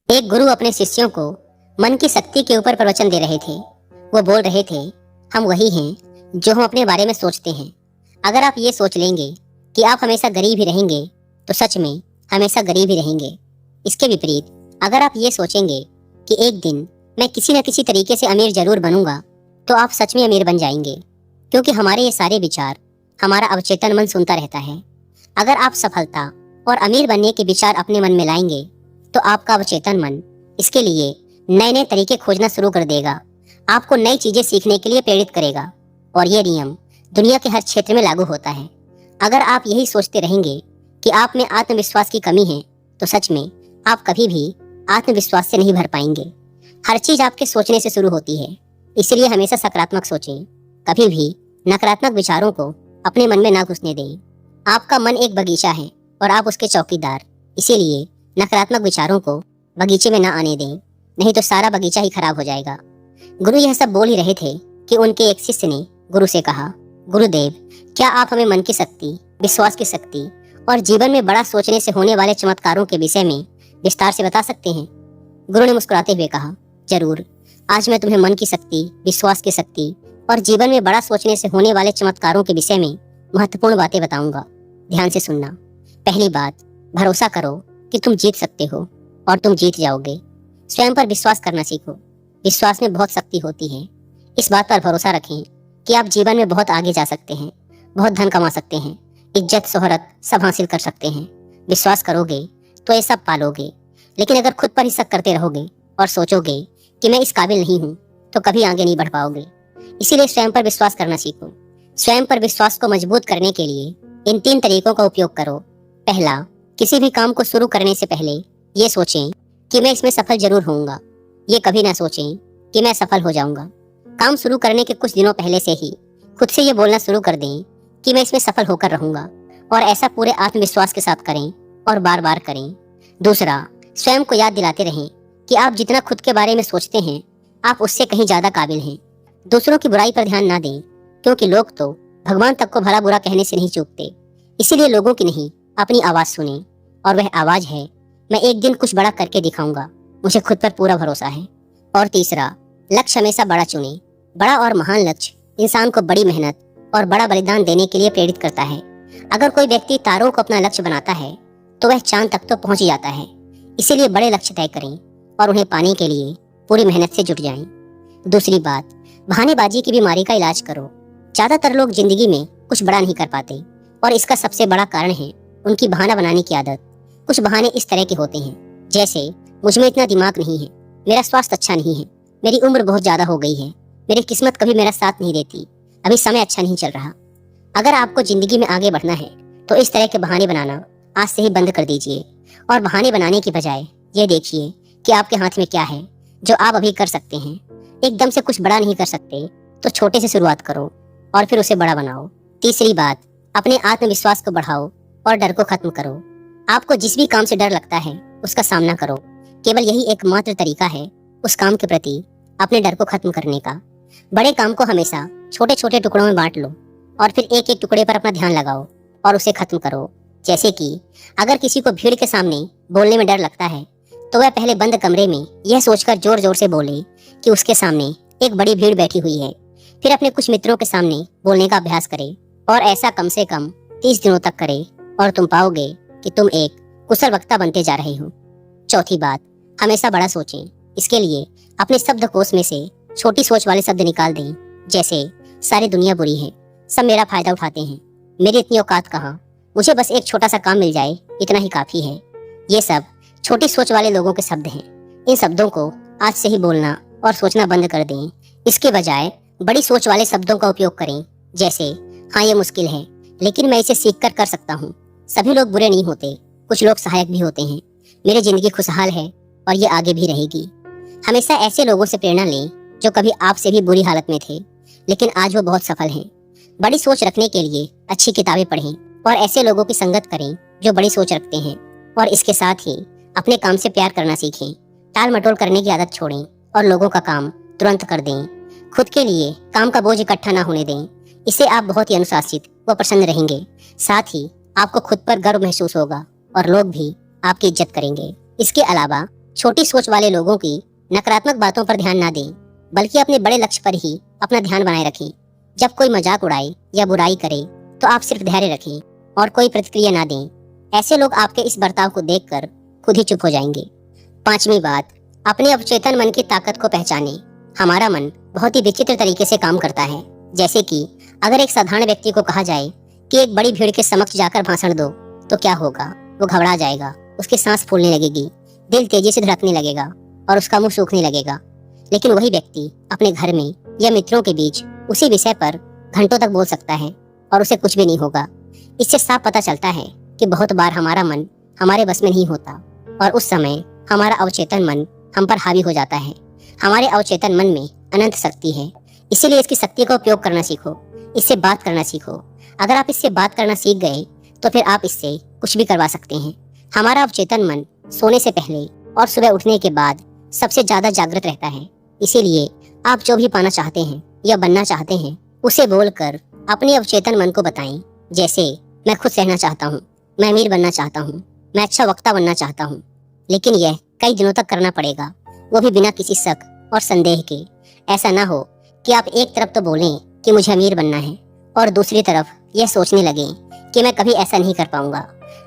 एक गुरु अपने शिष्यों को मन की शक्ति के ऊपर प्रवचन दे रहे थे। वो बोल रहे थे, हम वही हैं जो हम अपने बारे में सोचते हैं। अगर आप ये सोच लेंगे कि आप हमेशा गरीब ही रहेंगे तो सच में हमेशा गरीब ही रहेंगे। इसके विपरीत अगर आप ये सोचेंगे कि एक दिन मैं किसी न किसी तरीके से अमीर जरूर बनूंगा तो आप सच में अमीर बन जाएंगे, क्योंकि हमारे ये सारे विचार हमारा अवचेतन मन सुनता रहता है। अगर आप सफलता और अमीर बनने के विचार अपने मन में लाएंगे तो आपका अवचेतन मन इसके लिए नए नए तरीके खोजना शुरू कर देगा, आपको नई चीजें सीखने के लिए प्रेरित करेगा। और ये नियम दुनिया के हर क्षेत्र में लागू होता है। अगर आप यही सोचते रहेंगे कि आप में आत्मविश्वास की कमी है तो सच में आप कभी भी आत्मविश्वास से नहीं भर पाएंगे। हर चीज आपके सोचने से शुरू होती है, इसलिए हमेशा सकारात्मक सोचें। कभी भी नकारात्मक विचारों को अपने मन में ना घुसने दें। आपका मन एक बगीचा है और आप उसके चौकीदार, इसीलिए नकारात्मक विचारों को बगीचे में ना आने दें, नहीं तो सारा बगीचा ही खराब हो जाएगा। गुरु यह सब बोल ही रहे थे कि उनके एक शिष्य ने गुरु से कहा, गुरुदेव, क्या आप हमें मन की शक्ति, विश्वास की शक्ति और जीवन में बड़ा सोचने से होने वाले चमत्कारों के विषय में विस्तार से बता सकते हैं? गुरु ने मुस्कुराते हुए कहा, जरूर। आज मैं तुम्हें मन की शक्ति, विश्वास की शक्ति और जीवन में बड़ा सोचने से होने वाले चमत्कारों के विषय में महत्वपूर्ण बातें बताऊंगा। ध्यान से सुनना। पहली बात, भरोसा करो कि तुम जीत सकते हो और तुम जीत जाओगे। स्वयं पर विश्वास करना सीखो। विश्वास में बहुत शक्ति होती है। इस बात पर भरोसा रखें कि आप जीवन में बहुत आगे जा सकते हैं, बहुत धन कमा सकते हैं, इज्जत शोहरत सब हासिल कर सकते हैं। विश्वास करोगे तो ये सब पालोगे। लेकिन अगर खुद पर ही शक करते रहोगे और सोचोगे कि मैं इस काबिल नहीं हूँ तो कभी आगे नहीं बढ़ पाओगे। इसीलिए स्वयं पर विश्वास करना सीखो। स्वयं पर विश्वास को मजबूत करने के लिए इन 3 तरीकों का उपयोग करो। पहला, किसी भी काम को शुरू करने से पहले ये सोचें कि मैं इसमें सफल जरूर होऊंगा। ये कभी ना सोचें कि मैं सफल हो जाऊंगा। काम शुरू करने के कुछ दिनों पहले से ही खुद से ये बोलना शुरू कर दें कि मैं इसमें सफल होकर रहूंगा, और ऐसा पूरे आत्मविश्वास के साथ करें और बार बार करें। दूसरा, स्वयं को याद दिलाते रहें कि आप जितना खुद के बारे में सोचते हैं आप उससे कहीं ज्यादा काबिल हैं। दूसरों की बुराई पर ध्यान ना दें, क्योंकि लोग तो भगवान तक को भला बुरा कहने से नहीं चूकते। इसीलिए लोगों की नहीं, अपनी आवाज सुने, और वह आवाज है, मैं एक दिन कुछ बड़ा करके दिखाऊंगा, मुझे खुद पर पूरा भरोसा है। और तीसरा, लक्ष्य हमेशा बड़ा चुने। बड़ा और महान लक्ष्य इंसान को बड़ी मेहनत और बड़ा बलिदान देने के लिए प्रेरित करता है। अगर कोई व्यक्ति तारों को अपना लक्ष्य बनाता है तो वह चांद तक तो पहुंच ही जाता है। इसीलिए बड़े लक्ष्य तय करें और उन्हें पाने के लिए पूरी मेहनत से जुट जाएं। दूसरी बात, बहानेबाजी की बीमारी का इलाज करो। ज्यादातर लोग जिंदगी में कुछ बड़ा नहीं कर पाते, और इसका सबसे बड़ा कारण है उनकी बहाना बनाने की आदत। कुछ बहाने इस तरह के होते हैं, जैसे मुझ में इतना दिमाग नहीं है, मेरा स्वास्थ्य अच्छा नहीं है, मेरी उम्र बहुत ज्यादा हो गई है, मेरी किस्मत कभी मेरा साथ नहीं देती, अभी समय अच्छा नहीं चल रहा। अगर आपको जिंदगी में आगे बढ़ना है तो इस तरह के बहाने बनाना आज से ही बंद कर दीजिए, और बहाने बनाने की बजाय ये देखिए कि आपके हाथ में क्या है जो आप अभी कर सकते हैं। एकदम से कुछ बड़ा नहीं कर सकते तो छोटे से शुरुआत करो और फिर उसे बड़ा बनाओ। तीसरी बात, अपने आत्मविश्वास को बढ़ाओ और डर को खत्म करो। आपको जिस भी काम से डर लगता है उसका सामना करो। केवल यही एकमात्र तरीका है उस काम के प्रति अपने डर को खत्म करने का। बड़े काम को हमेशा छोटे छोटे टुकड़ों में बांट लो और फिर एक एक टुकड़े पर अपना ध्यान लगाओ और उसे खत्म करो। जैसे कि अगर किसी को भीड़ के सामने बोलने में डर लगता है तो वह पहले बंद कमरे में यह सोचकर जोर जोर से बोले कि उसके सामने एक बड़ी भीड़ बैठी हुई है। फिर अपने कुछ मित्रों के सामने बोलने का अभ्यास करे, और ऐसा कम से कम 30 दिनों तक करे, और तुम पाओगे कि तुम एक कुशल वक्ता बनते जा रहे हो। चौथी बात, हमेशा बड़ा सोचें। इसके लिए अपने शब्दकोश में से छोटी सोच वाले शब्द निकाल दें, जैसे सारी दुनिया बुरी है, सब मेरा फायदा उठाते हैं, मेरी इतनी औकात कहाँ, मुझे बस एक छोटा सा काम मिल जाए, इतना ही काफी है। ये सब छोटी सोच वाले लोगों के शब्द हैं। इन शब्दों को आज से ही बोलना और सोचना बंद कर दें। इसके बजाय बड़ी सोच वाले शब्दों का उपयोग करें, जैसे हाँ ये मुश्किल है लेकिन मैं इसे सीख कर सकता हूँ, सभी लोग बुरे नहीं होते, कुछ लोग सहायक भी होते हैं, मेरी जिंदगी खुशहाल है और ये आगे भी रहेगी। हमेशा ऐसे लोगों से प्रेरणा लें जो कभी आपसे भी बुरी हालत में थे लेकिन आज वो बहुत सफल हैं। बड़ी सोच रखने के लिए अच्छी किताबें पढ़ें और ऐसे लोगों की संगत करें जो बड़ी सोच रखते हैं, और इसके साथ ही अपने काम से प्यार करना सीखें। टाल मटोल करने की आदत छोड़ें और लोगों का काम तुरंत कर दें। खुद के लिए काम का बोझ इकट्ठा ना होने दें, इससे आप बहुत ही अनुशासित व प्रसन्न रहेंगे। साथ ही आपको खुद पर गर्व महसूस होगा और लोग भी आपकी इज्जत करेंगे। इसके अलावा छोटी सोच वाले लोगों की नकारात्मक बातों पर ध्यान ना दें, बल्कि अपने बड़े लक्ष्य पर ही अपना ध्यान बनाए रखें। जब कोई मजाक उड़ाए या बुराई करे तो आप सिर्फ धैर्य रखें और कोई प्रतिक्रिया ना दें। ऐसे लोग आपके इस बर्ताव को देखकर खुद ही चुप हो जाएंगे। पांचवी बात, अपने अवचेतन मन की ताकत को पहचानें। हमारा मन बहुत ही विचित्र तरीके से काम करता है। जैसे कि अगर एक साधारण व्यक्ति को कहा जाए कि एक बड़ी भीड़ के समक्ष जाकर भाषण दो, तो क्या होगा? वो घबरा जाएगा, उसकी सांस फूलने लगेगी, दिल तेजी से धड़कने लगेगा और उसका मुंह सूखने लगेगा। लेकिन वही व्यक्ति अपने घर में या मित्रों के बीच उसी विषय पर घंटों तक बोल सकता है और उसे कुछ भी नहीं होगा। इससे साफ पता चलता है कि बहुत बार हमारा मन हमारे बस में नहीं होता और उस समय हमारा अवचेतन मन हम पर हावी हो जाता है। हमारे अवचेतन मन में अनंत शक्ति है, इसीलिए इसकी शक्ति का उपयोग करना सीखो, इससे बात करना सीखो। अगर आप इससे बात करना सीख गए तो फिर आप इससे कुछ भी करवा सकते हैं। हमारा अवचेतन मन सोने से पहले और सुबह उठने के बाद सबसे ज्यादा जागृत रहता है। इसीलिए आप जो भी पाना चाहते हैं या बनना चाहते हैं, उसे बोलकर अपने अवचेतन मन को बताएं। जैसे, मैं खुश रहना चाहता हूँ, मैं अमीर बनना चाहता हूँ, मैं अच्छा वक्ता बनना चाहता हूँ। लेकिन यह कई दिनों तक करना पड़ेगा, वो भी बिना किसी शक और संदेह के। ऐसा ना हो कि आप एक तरफ तो बोलें कि मुझे अमीर बनना है और दूसरी तरफ यह सोचने लगे कि मैं कभी ऐसा नहीं कर पाऊंगा।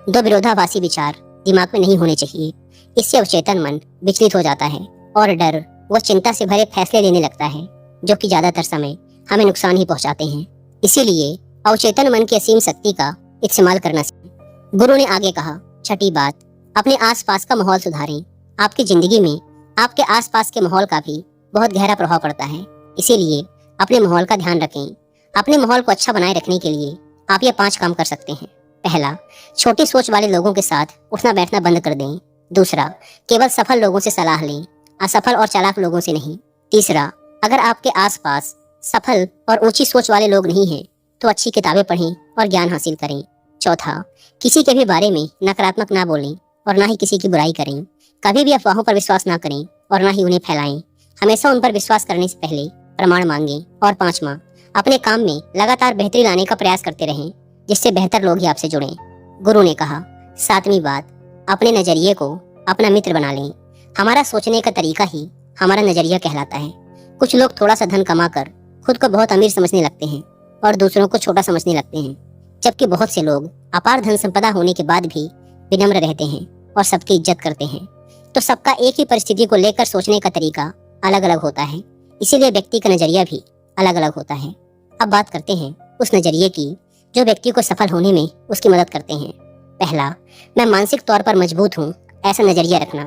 दो विरोधाभासी विचार दिमाग में नहीं होने चाहिए। इससे अवचेतन मन विचलित हो जाता है और डर व चिंता से भरे फैसले लेने लगता है, जो कि ज्यादातर समय हमें नुकसान ही पहुंचाते हैं। इसीलिए अवचेतन मन की असीम शक्ति का इस्तेमाल करना सीखें। गुरु ने आगे कहा, छठी बात, अपने आसपास का माहौल सुधारें। आपकी जिंदगी में आपके आसपास के माहौल का भी बहुत गहरा प्रभाव पड़ता है, इसीलिए अपने माहौल का ध्यान रखें। अपने माहौल को अच्छा बनाए रखने के लिए आप ये 5 काम कर सकते हैं। पहला, छोटी सोच वाले लोगों के साथ उठना बैठना बंद कर दें। दूसरा, केवल सफल लोगों से सलाह लें, असफल और चालाक लोगों से नहीं। तीसरा, अगर आपके आसपास सफल और ऊंची सोच वाले लोग नहीं हैं, तो अच्छी किताबें पढ़ें और ज्ञान हासिल करें। चौथा, किसी के भी बारे में नकारात्मक ना बोलें और ना ही किसी की बुराई करें। कभी भी अफवाहों पर विश्वास ना करें और ना ही उन्हें फैलाएं। हमेशा उन पर विश्वास करने से पहले प्रमाण मांगें। और पांचवा, अपने काम में लगातार बेहतरी लाने का प्रयास करते रहें, जिससे बेहतर लोग ही आपसे जुड़ें। गुरु ने कहा, सातवीं बात, अपने नजरिए को अपना मित्र बना लें। हमारा सोचने का तरीका ही हमारा नजरिया कहलाता है। कुछ लोग थोड़ा सा धन कमाकर खुद को बहुत अमीर समझने लगते हैं और दूसरों को छोटा समझने लगते हैं, जबकि बहुत से लोग अपार धन संपदा होने के बाद भी विनम्र रहते हैं और सबकी इज्जत करते हैं। तो सबका एक ही परिस्थिति को लेकर सोचने का तरीका अलग अलग होता है, इसीलिए व्यक्ति का नजरिया भी अलग अलग होता है। अब बात करते हैं उस नजरिए की जो व्यक्ति को सफल होने में उसकी मदद करते हैं। पहला, मैं मानसिक तौर पर मजबूत हूँ, ऐसा नजरिया रखना।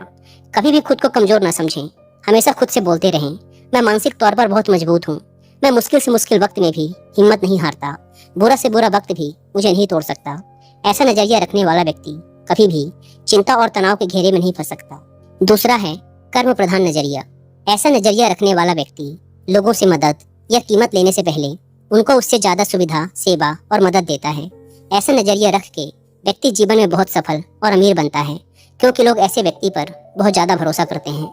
कभी भी खुद को कमजोर ना समझें, हमेशा खुद से बोलते रहें, मैं मानसिक तौर पर बहुत मजबूत हूँ, मैं मुश्किल से मुश्किल वक्त में भी हिम्मत नहीं हारता, बुरा से बुरा वक्त भी मुझे नहीं तोड़ सकता। ऐसा नजरिया रखने वाला व्यक्ति कभी भी चिंता और तनाव के घेरे में नहीं फंस सकता। दूसरा है कर्म प्रधान नजरिया। ऐसा नजरिया रखने वाला व्यक्ति लोगों से मदद या कीमत लेने से पहले उनको उससे ज्यादा सुविधा, सेवा और मदद देता है। ऐसा नजरिया रख के व्यक्ति जीवन में बहुत सफल और अमीर बनता है, क्योंकि लोग ऐसे व्यक्ति पर बहुत ज्यादा भरोसा करते हैं।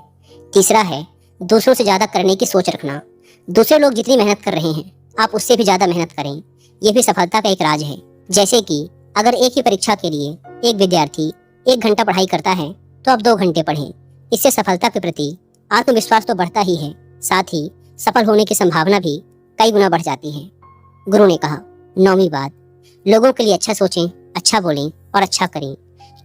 तीसरा है दूसरों से ज्यादा करने की सोच रखना। दूसरे लोग जितनी मेहनत कर रहे हैं, आप उससे भी ज्यादा मेहनत करें। यह भी सफलता का एक राज है। जैसे कि अगर एक ही परीक्षा के लिए एक विद्यार्थी 1 घंटा पढ़ाई करता है, तो आप 2 घंटे पढ़ें। इससे सफलता के प्रति आत्मविश्वास तो बढ़ता ही है, साथ ही सफल होने की संभावना भी कई गुना बढ़ जाती है। गुरु ने कहा, 9वीं बात, लोगों के लिए अच्छा सोचें, अच्छा बोलें और अच्छा करें,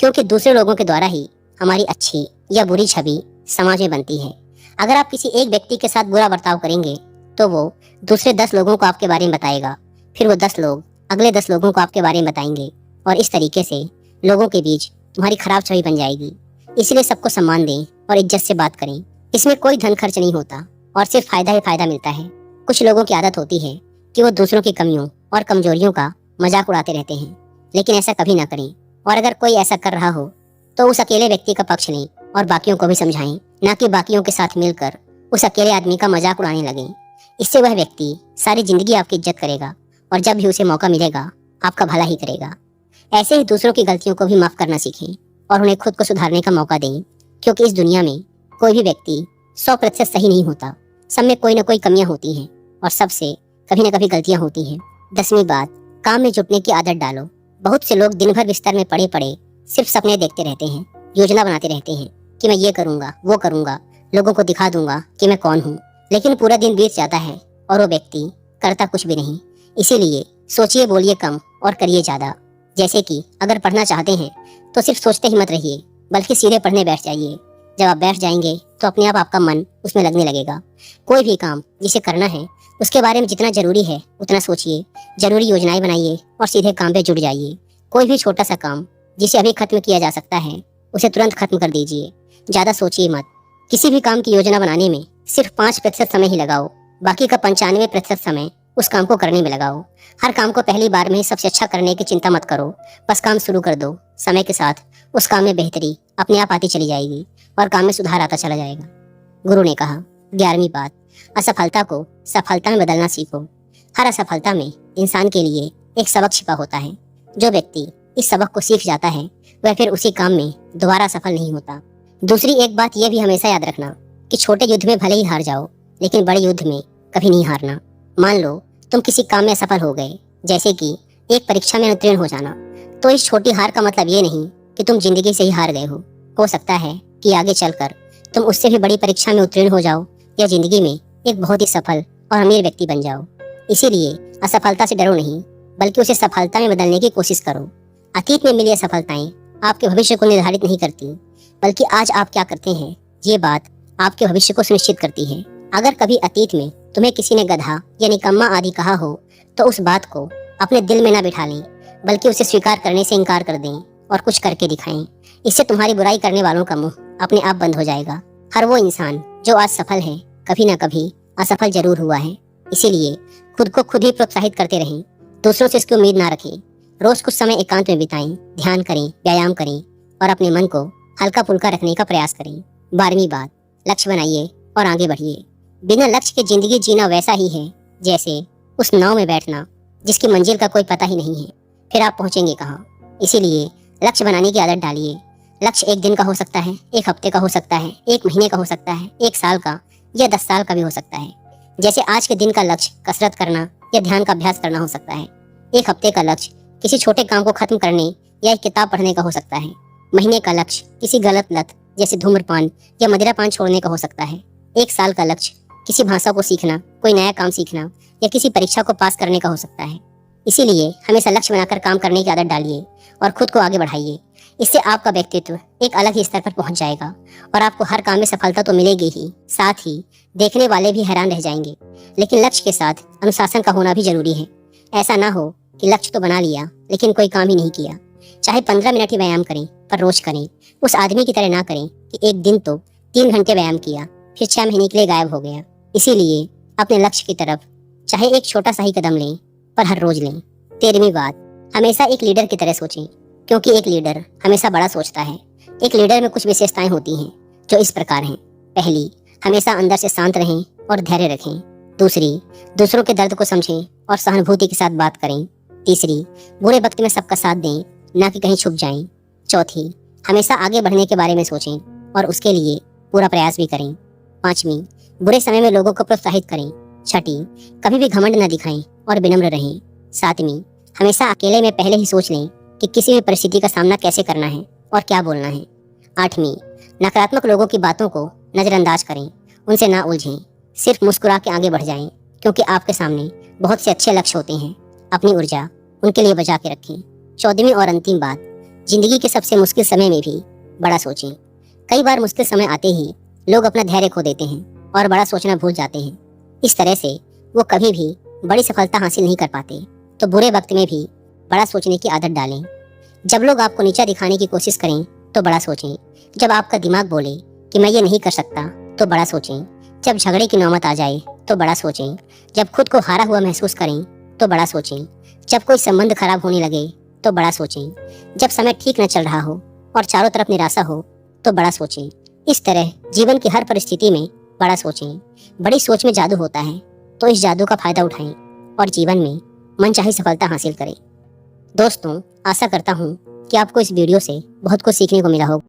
क्योंकि दूसरे लोगों के द्वारा ही हमारी अच्छी या बुरी छवि समाज में बनती है। अगर आप किसी एक व्यक्ति के साथ बुरा बर्ताव करेंगे, तो वो दूसरे 10 लोगों को आपके बारे में बताएगा, फिर वो 10 लोग अगले 10 लोगों को आपके बारे में बताएंगे और इस तरीके से लोगों के बीच तुम्हारी खराब छवि बन जाएगी। इसलिए सबको सम्मान दें और इज्जत से बात करें। इसमें कोई धन खर्च नहीं होता और सिर्फ फायदा ही फायदा मिलता है। कुछ लोगों की आदत होती है कि वो दूसरों की कमियों और कमजोरियों का मजाक उड़ाते रहते हैं, लेकिन ऐसा कभी ना करें। और अगर कोई ऐसा कर रहा हो तो उस अकेले व्यक्ति का पक्ष लें और बाकियों को भी समझाएं, ना कि बाकियों के साथ मिलकर उस अकेले आदमी का मजाक उड़ाने लगें। इससे वह व्यक्ति सारी जिंदगी आपकी इज्जत करेगा और जब भी उसे मौका मिलेगा आपका भला ही करेगा। ऐसे ही दूसरों की गलतियों को भी माफ करना सीखें और उन्हें खुद को सुधारने का मौका दें, क्योंकि इस दुनिया में कोई भी व्यक्ति 100% सही नहीं होता। सब में कोई ना कोई कमियां होती हैं और सबसे कभी ना कभी गलतियां होती हैं। 10वीं बात, काम में जुटने की आदत डालो। बहुत से लोग दिन भर बिस्तर में पड़े पड़े सिर्फ सपने देखते रहते हैं, योजना बनाते रहते हैं कि मैं ये करूंगा, वो करूंगा, लोगों को दिखा दूंगा कि मैं कौन हूँ। लेकिन पूरा दिन बीत जाता है और वो व्यक्ति करता कुछ भी नहीं। इसीलिए सोचिए, बोलिए कम और करिए ज्यादा। जैसे कि अगर पढ़ना चाहते हैं तो सिर्फ सोचते ही मत रहिए, बल्कि सीधे पढ़ने बैठ जाइए। जब आप बैठ जाएंगे तो अपने आप आपका मन उसमें लगने लगेगा। कोई भी काम जिसे करना है उसके बारे में जितना जरूरी है उतना सोचिए, जरूरी योजनाएं बनाइए और सीधे काम पे जुट जाइए। कोई भी छोटा सा काम जिसे अभी खत्म किया जा सकता है उसे तुरंत खत्म कर दीजिए। ज्यादा सोचिए मत। किसी भी काम की योजना बनाने में सिर्फ 5% समय ही लगाओ, बाकी का 95% समय उस काम को करने में लगाओ। हर काम को पहली बार में ही सबसे अच्छा करने की चिंता मत करो, बस काम शुरू कर दो। समय के साथ उस काम में बेहतरी अपने आप आती चली जाएगी और काम में सुधार आता चला जाएगा। गुरु ने कहा, 11वीं बात, असफलता को सफलता में बदलना सीखो। हर असफलता में इंसान के लिए एक सबक छिपा होता है। जो व्यक्ति इस सबक को सीख जाता है वह फिर उसी काम में दोबारा सफल नहीं होता। दूसरी एक बात यह भी हमेशा याद रखना कि छोटे युद्ध में भले ही हार जाओ, लेकिन बड़े युद्ध में कभी नहीं हारना। मान लो तुम किसी काम में असफल हो गए, जैसे कि एक परीक्षा में उत्तीर्ण हो जाना, तो इस छोटी हार का मतलब ये नहीं कि तुम जिंदगी से ही हार गए हो। हो सकता है कि आगे चलकर तुम उससे भी बड़ी परीक्षा में उत्तीर्ण हो जाओ या जिंदगी में एक बहुत ही सफल और अमीर व्यक्ति बन जाओ। इसीलिए असफलता से डरो नहीं, बल्कि उसे सफलता में बदलने की कोशिश करो। अतीत में मिली असफलताएं आपके भविष्य को निर्धारित नहीं करती, बल्कि आज आप क्या करते हैं ये बात आपके भविष्य को सुनिश्चित करती है। अगर कभी अतीत में तुम्हें किसी ने गधा या निकम्मा आदि कहा हो तो उस बात को अपने दिल में ना बिठा लें, बल्कि उसे स्वीकार करने से इनकार कर दें और कुछ करके दिखाएं। इससे तुम्हारी बुराई करने वालों का मुंह अपने आप बंद हो जाएगा। हर वो इंसान जो आज सफल है कभी ना कभी असफल जरूर हुआ है। इसीलिए खुद को खुद ही प्रोत्साहित करते रहें, दूसरों से इसकी उम्मीद ना रखें। रोज कुछ समय एकांत में बिताएं, ध्यान करें, व्यायाम करें और अपने मन को हल्का फुल्का रखने का प्रयास करें। 12वीं बात, लक्ष्य बनाइए और आगे बढ़िए। बिना लक्ष्य के जिंदगी जीना वैसा ही है जैसे उस नाव में बैठना जिसकी मंजिल का कोई पता ही नहीं है, फिर आप पहुंचेंगे कहाँ। इसीलिए लक्ष्य बनाने की आदत डालिए। लक्ष्य एक दिन का हो सकता है, एक हफ्ते का हो सकता है, एक महीने का हो सकता है, एक साल का या 10 साल का भी हो सकता है। जैसे आज के दिन का लक्ष्य कसरत करना या ध्यान का अभ्यास करना हो सकता है। एक हफ्ते का लक्ष्य किसी छोटे काम को खत्म करने या एक किताब पढ़ने का हो सकता है। महीने का लक्ष्य किसी गलत लत जैसे धूम्रपान या मदिरापान छोड़ने का हो सकता है। एक साल का लक्ष्य किसी भाषा को सीखना, कोई नया काम सीखना या किसी परीक्षा को पास करने का हो सकता है। इसीलिए हमेशा लक्ष्य बनाकर काम करने की आदत डालिए और खुद को आगे बढ़ाइए। इससे आपका व्यक्तित्व एक अलग ही स्तर पर पहुंच जाएगा और आपको हर काम में सफलता तो मिलेगी ही, साथ ही देखने वाले भी हैरान रह जाएंगे। लेकिन लक्ष्य के साथ अनुशासन का होना भी जरूरी है। ऐसा ना हो कि लक्ष्य तो बना लिया लेकिन कोई काम ही नहीं किया। चाहे 15 मिनट ही व्यायाम करें, पर रोज करें। उस आदमी की तरह ना करें कि एक दिन तो 3 घंटे व्यायाम किया फिर 6 महीने के लिए गायब हो गया। इसीलिए अपने लक्ष्य की तरफ चाहे एक छोटा सा ही कदम लें, पर हर रोज लें। 13वीं बात, हमेशा एक लीडर की तरह सोचें, क्योंकि एक लीडर हमेशा बड़ा सोचता है। एक लीडर में कुछ विशेषताएं होती हैं जो इस प्रकार हैं। पहली, हमेशा अंदर से शांत रहें और धैर्य रखें। दूसरी, दूसरों के दर्द को समझें और सहानुभूति के साथ बात करें। तीसरी, बुरे वक्त में सबका साथ दें, ना कि कहीं छुप जाएं। चौथी, हमेशा आगे बढ़ने के बारे में सोचें और उसके लिए पूरा प्रयास भी करें। 5वीं, बुरे समय में लोगों को प्रोत्साहित करें। 6ठी, कभी भी घमंड न दिखाएं और विनम्र रहें। 7वीं, हमेशा अकेले में पहले ही सोच लें कि किसी भी परिस्थिति का सामना कैसे करना है और क्या बोलना है। 8वीं, नकारात्मक लोगों की बातों को नजरअंदाज करें, उनसे ना उलझें, सिर्फ मुस्कुरा के आगे बढ़ जाएं, क्योंकि आपके सामने बहुत से अच्छे लक्ष्य होते हैं। अपनी ऊर्जा उनके लिए बचा के रखें। 14वीं और अंतिम बात, जिंदगी के सबसे मुश्किल समय में भी बड़ा सोचें। कई बार मुश्किल समय आते ही लोग अपना धैर्य खो देते हैं और बड़ा सोचना भूल जाते हैं। इस तरह से वो कभी भी बड़ी सफलता हासिल नहीं कर पाते। तो बुरे वक्त में भी बड़ा सोचने की आदत डालें। जब लोग आपको नीचा दिखाने की कोशिश करें तो बड़ा सोचें। जब आपका दिमाग बोले कि मैं ये नहीं कर सकता तो बड़ा सोचें। जब झगड़े की नौबत आ जाए तो बड़ा सोचें। जब खुद को हारा हुआ महसूस करें तो बड़ा सोचें। जब कोई संबंध खराब होने लगे तो बड़ा सोचें। जब समय ठीक न चल रहा हो और चारों तरफ निराशा हो तो बड़ा सोचें। इस तरह जीवन की हर परिस्थिति में बड़ा सोचें। बड़ी सोच में जादू होता है, तो इस जादू का फायदा उठाएं और जीवन में मनचाही सफलता हासिल करें। दोस्तों, आशा करता हूँ कि आपको इस वीडियो से बहुत कुछ सीखने को मिला होगा।